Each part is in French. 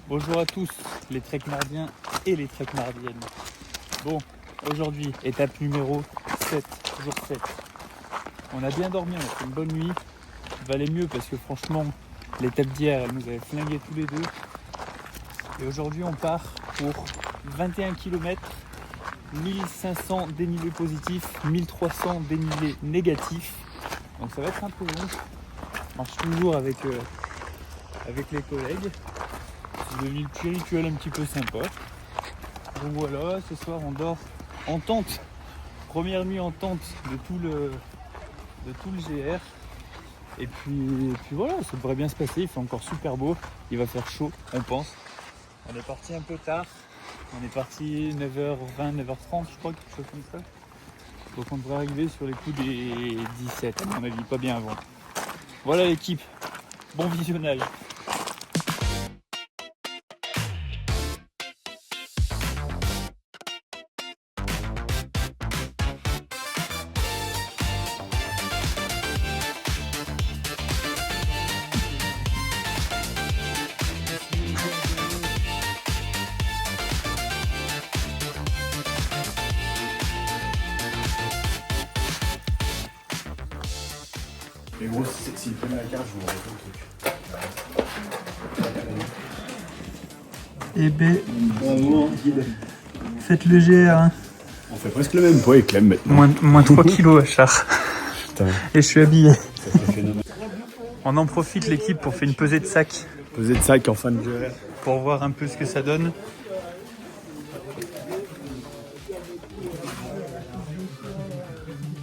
Bonjour à tous les trekmardiens et les trekmardiennes. Bon, aujourd'hui, étape numéro 7, jour 7. On a bien dormi, on a fait une bonne nuit. Il valait mieux parce que franchement, l'étape d'hier, elle nous avait flingués tous les deux. Et aujourd'hui, on part pour 21 km, 1500 dénivelés positifs, 1300 dénivelés négatifs. Donc ça va être un peu long. On marche toujours avec les collègues. C'est devenu le petit rituel un petit peu sympa. Donc voilà, ce soir on dort en tente. Première nuit en tente de tout le GR. Et puis voilà, ça devrait bien se passer. Il fait encore super beau. Il va faire chaud, on pense. On est parti un peu tard. On est parti 9h20, 9h30, je crois, quelque chose comme ça. Donc on devrait arriver sur les coups des 17, à mon avis, pas bien avant. Voilà l'équipe. Bon visionnage. Mais gros, s'il prenait la carte, je vous raconte le truc. Eh ben, Bravo, faites le GR. Hein. on fait presque le même poids avec Clem maintenant. Moins 3 kilos à char. Putain, Et je suis habillé. ça fait phénoménal. On en profite l'équipe pour faire une pesée de sac. Pesée de sac en fin de GR. Pour voir un peu ce que ça donne.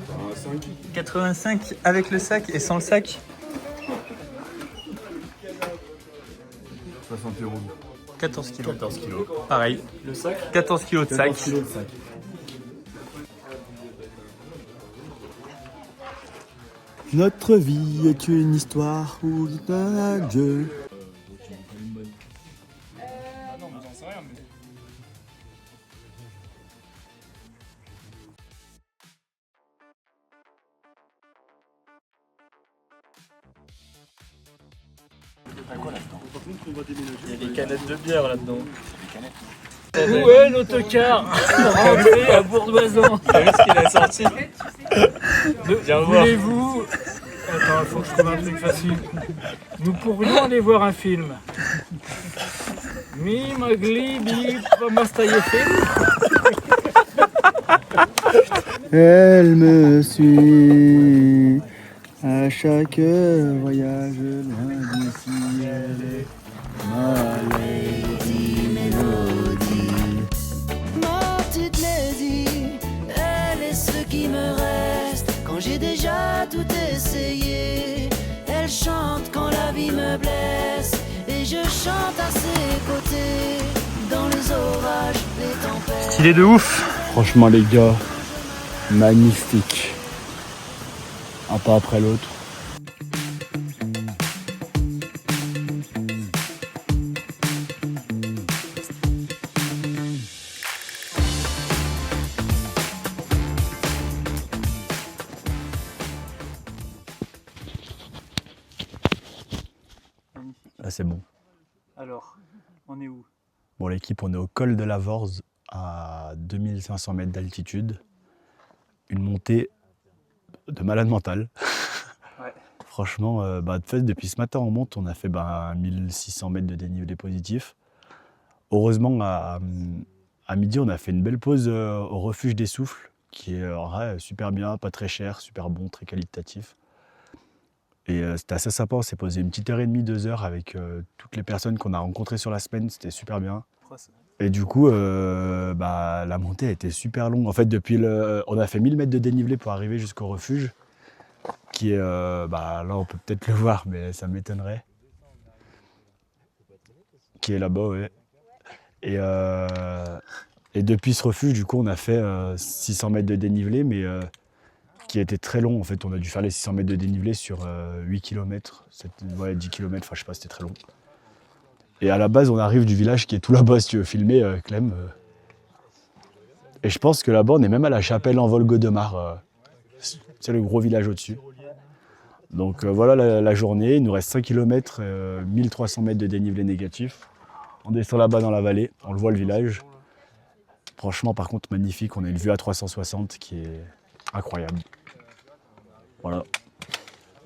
Ah, 5. 85 avec le sac et sans le sac. 60 euros. 14 kilos. 14 kilos. Pareil. Le sac 14 kilos de sac. 14 kilos de sac. Notre vie est une histoire où un Dieu. Non, mais j'en sais rien. Mais... Il y a des canettes de bière là-dedans. Où est l'autocar rentré à Bourdoisan? T'as vu ce qu'il a sorti? Viens voir. Voulez-vous... Attends, il faut que je trouve un truc facile. Nous pourrions aller voir un film. Mi magli bi film. Elle me suit à chaque voyage loin d'ici. Elle est ma lady mélodie. Ma petite lady, elle est ce qui me reste quand j'ai déjà tout essayé. Elle chante quand la vie me blesse et je chante à ses côtés. Dans les orages, les tempêtes. Stylé de ouf. Franchement les gars, magnifique. Un pas après l'autre. Là c'est bon. Alors, on est où? Bon l'équipe, on est au col de la Vorze à 2500 mètres d'altitude. Une montée de malade mental. Ouais. Franchement, de fait, depuis ce matin on monte, on a fait 1600 mètres de dénivelé positif. Heureusement, à midi, on a fait une belle pause au refuge des Souffles, qui est super bien, pas très cher, super bon, très qualitatif. Et c'était assez sympa, on s'est posé une petite heure et demie, 2 heures avec toutes les personnes qu'on a rencontrées sur la semaine, c'était super bien. Et du coup, la montée a été super longue. En fait, on a fait 1000 mètres de dénivelé pour arriver jusqu'au refuge, qui est, là on peut peut-être le voir, mais ça m'étonnerait. Qui est là-bas, ouais. Et depuis ce refuge, du coup, on a fait 600 mètres de dénivelé, mais qui a été très long. En fait, on a dû faire les 600 mètres de dénivelé sur 8 km, 10 km, enfin je sais pas, c'était très long. Et à la base, on arrive du village qui est tout là-bas, si tu veux filmer, Clem. Et je pense que là-bas, on est même à la chapelle en Volgodemar. C'est le gros village au-dessus. Donc voilà la journée, il nous reste 5 km, 1300 mètres de dénivelé négatif. On descend là-bas dans la vallée, on le voit le village. Franchement, par contre, magnifique. On a une vue à 360 qui est incroyable. Voilà.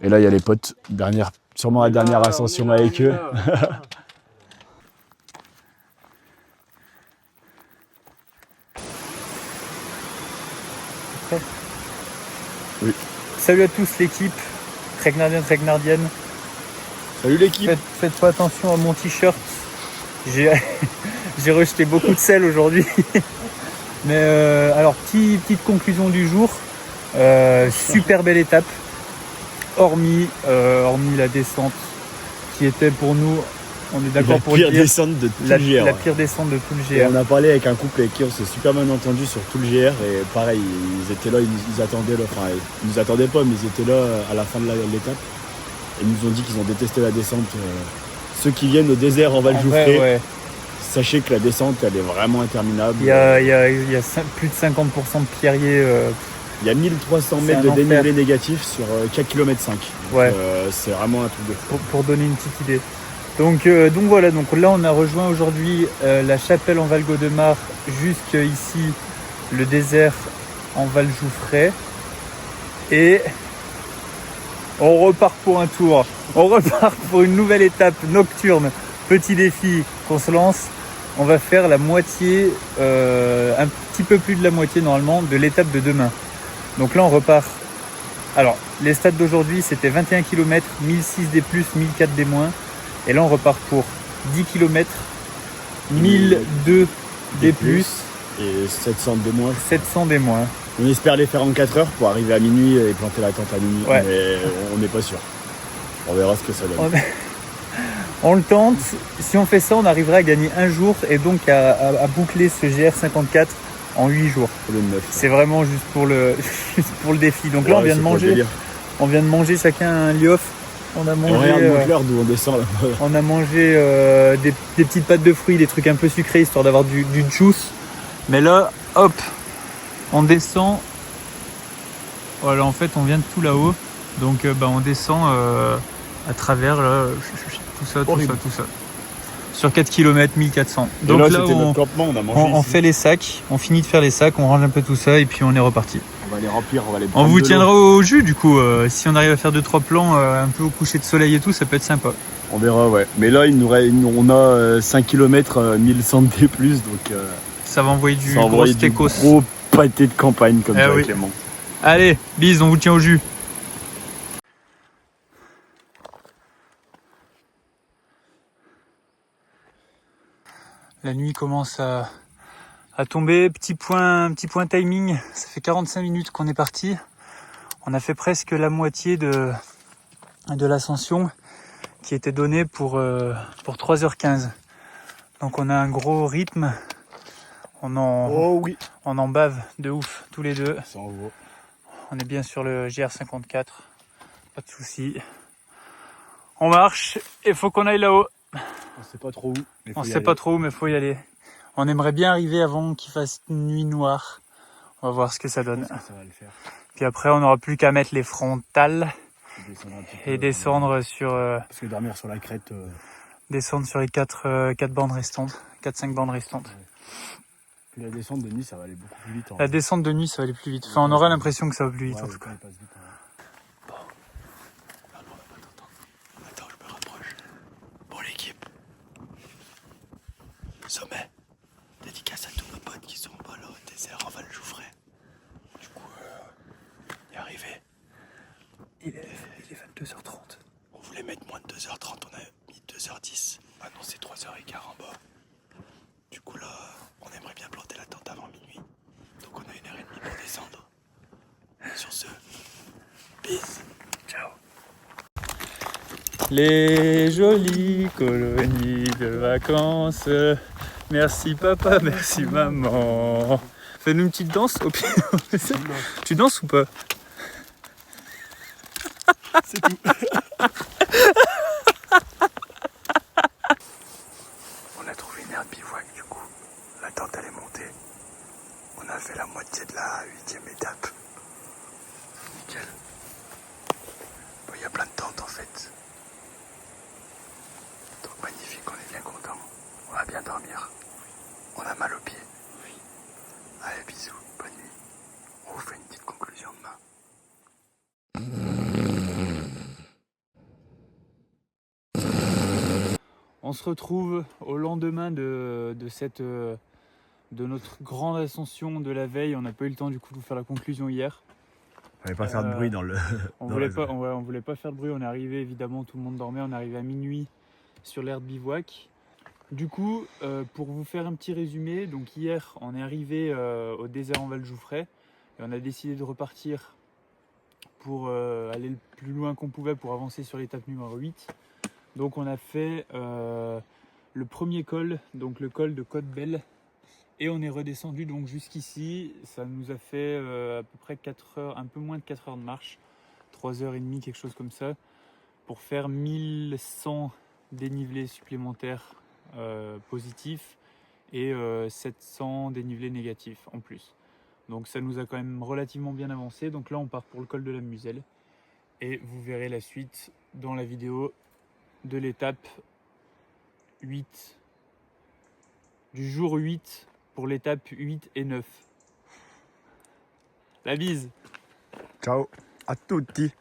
Et là, il y a les potes. Sûrement la dernière ascension avec eux. Oui. Salut à tous l'équipe, Traquenardien, Traquenardienne. Salut l'équipe. Faites pas attention à mon t-shirt. J'ai rejeté beaucoup de sel aujourd'hui. Mais alors, petite conclusion du jour. Super belle étape. Hormis la descente qui était pour nous, on est d'accord pour la dire, descente de tout le GR. la pire descente de tout le Et GR. on a parlé avec un couple avec qui on s'est super bien entendu sur tout le GR. Et pareil, ils étaient là, ils attendaient là. Enfin, ils nous attendaient pas, mais ils étaient là à la fin de l'étape. Et ils nous ont dit qu'ils ont détesté la descente. Ceux qui viennent au désert en Val-Jouffré, Ouais. sachez que la descente, elle est vraiment interminable. Il y a plus de 50% de pierriers. Il y a 1300 C'est mètres un de enfer. dénivelé négatif sur 4 km 5. Ouais. C'est vraiment un truc de fou. Pour donner une petite idée. Donc voilà, donc là on a rejoint aujourd'hui la chapelle en Val-Gaudemar, jusqu'ici le désert en Val-Jouffray. Et on repart pour un tour. On repart pour une nouvelle étape nocturne. Petit défi qu'on se lance. On va faire la moitié, un petit peu plus de la moitié normalement, de l'étape de demain. Donc là on repart. Alors les stats d'aujourd'hui c'était 21 km, 1006 des plus, 1004 des moins. Et là on repart pour 10 km, 1002 des plus, Et 700 de moins. 700 des moins. On espère les faire en 4 heures pour arriver à minuit et planter la tente à minuit. Ouais. Mais on n'est pas sûr. On verra ce que ça donne. On le tente. Si on fait ça, on arrivera à gagner un jour et donc à boucler ce GR54 en 8 jours. Le 9. C'est vraiment juste pour le défi. Donc là, on vient de manger chacun un liof. On a On mangé, regarde Montclair d'où on descend là-bas. on a mangé des petites pâtes de fruits, des trucs un peu sucrés histoire d'avoir du juice. Mais là, hop, on descend. Voilà, en fait, on vient de tout là-haut. Donc, on descend à travers là, tout ça. Sur 4 km, 1400. Donc là, là, c'était notre campement, on a mangé on ici. fait les sacs, on finit de faire les sacs, on range un peu tout ça et puis on est reparti. On va les remplir, on va les On prendre vous de l'eau. tiendra au jus du coup. Si on arrive à faire 2-3 plans un peu au coucher de soleil et tout, ça peut être sympa. On verra, ouais. Mais là, on a 5 km, 1100 de plus, donc Ça va envoyer du ça envoie gros du stécos. gros pâté de campagne comme ça, oui. Clément. Allez, bise, on vous tient au jus. La nuit commence à tomber. Petit point timing. Ça fait 45 minutes qu'on est parti. On a fait presque la moitié de l'ascension qui était donnée pour 3h15. Donc on a un gros rythme. Oh oui. On en bave de ouf tous les deux. Ça envoie. On est bien sur le GR54. Pas de soucis. On marche et faut qu'on aille là-haut. On sait pas trop où. Mais On sait pas trop où mais faut y aller. On aimerait bien arriver avant qu'il fasse une nuit noire. On va voir ce que ça donne. Ça va le faire. Puis après on n'aura plus qu'à mettre les frontales Descendre un petit peu, et descendre sur Parce que dormir sur la crête. les 4 bandes restantes. 4-5 bandes restantes. Puis la descente de nuit, ça va aller beaucoup plus vite. La descente de nuit ça va aller plus vite. Enfin on aura l'impression que ça va plus vite en tout cas. Attends, je me rapproche. Bon, l'équipe. Sommet. Dédicace à tous nos potes qui sont en bas là au désert en Val-Jouffray. Du coup, on est arrivé. Il est 22h30. On voulait mettre moins de 2h30, on a mis 2h10. Maintenant c'est 3h15 en bas. Du coup là, on aimerait bien planter la tente avant minuit. Donc on a 1h30 pour descendre. Sur ce, bis. Ciao. Les jolies colonies de vacances. Merci papa, merci maman. Fais-nous une petite danse au pire. Tu danses ou pas? C'est tout. On a trouvé une aire de bivouac du coup. La tente elle est montée. On a fait la moitié de la 8e étape. Nickel. Bon, il y a plein de tentes en fait. Donc magnifique, on est bien content. On va bien bien dormir. On a mal aux pieds. Allez, bisous, bonne nuit. On vous fait une petite conclusion demain. On se retrouve au lendemain de notre grande ascension de la veille. On n'a pas eu le temps du coup de vous faire la conclusion hier. On va pas faire de bruit dans le... On voulait pas faire de bruit. On est arrivé, évidemment, tout le monde dormait. On est arrivé à minuit sur l'aire de bivouac. Du coup, pour vous faire un petit résumé, donc hier, on est arrivé au désert en Val-Jouffray et on a décidé de repartir pour aller le plus loin qu'on pouvait pour avancer sur l'étape numéro 8. Donc on a fait le premier col, donc le col de Côte-Belle, et on est redescendu donc jusqu'ici. Ça nous a fait à peu près 4 heures, un peu moins de 4 heures de marche, 3h30, quelque chose comme ça, pour faire 1100 dénivelés supplémentaires positifs et 700 dénivelés négatifs en plus. Donc ça nous a quand même relativement bien avancé. Donc là on part pour le col de la Muselle et vous verrez la suite dans la vidéo de l'étape 8, du jour 8 pour l'étape 8 et 9. La bise. Ciao à tutti.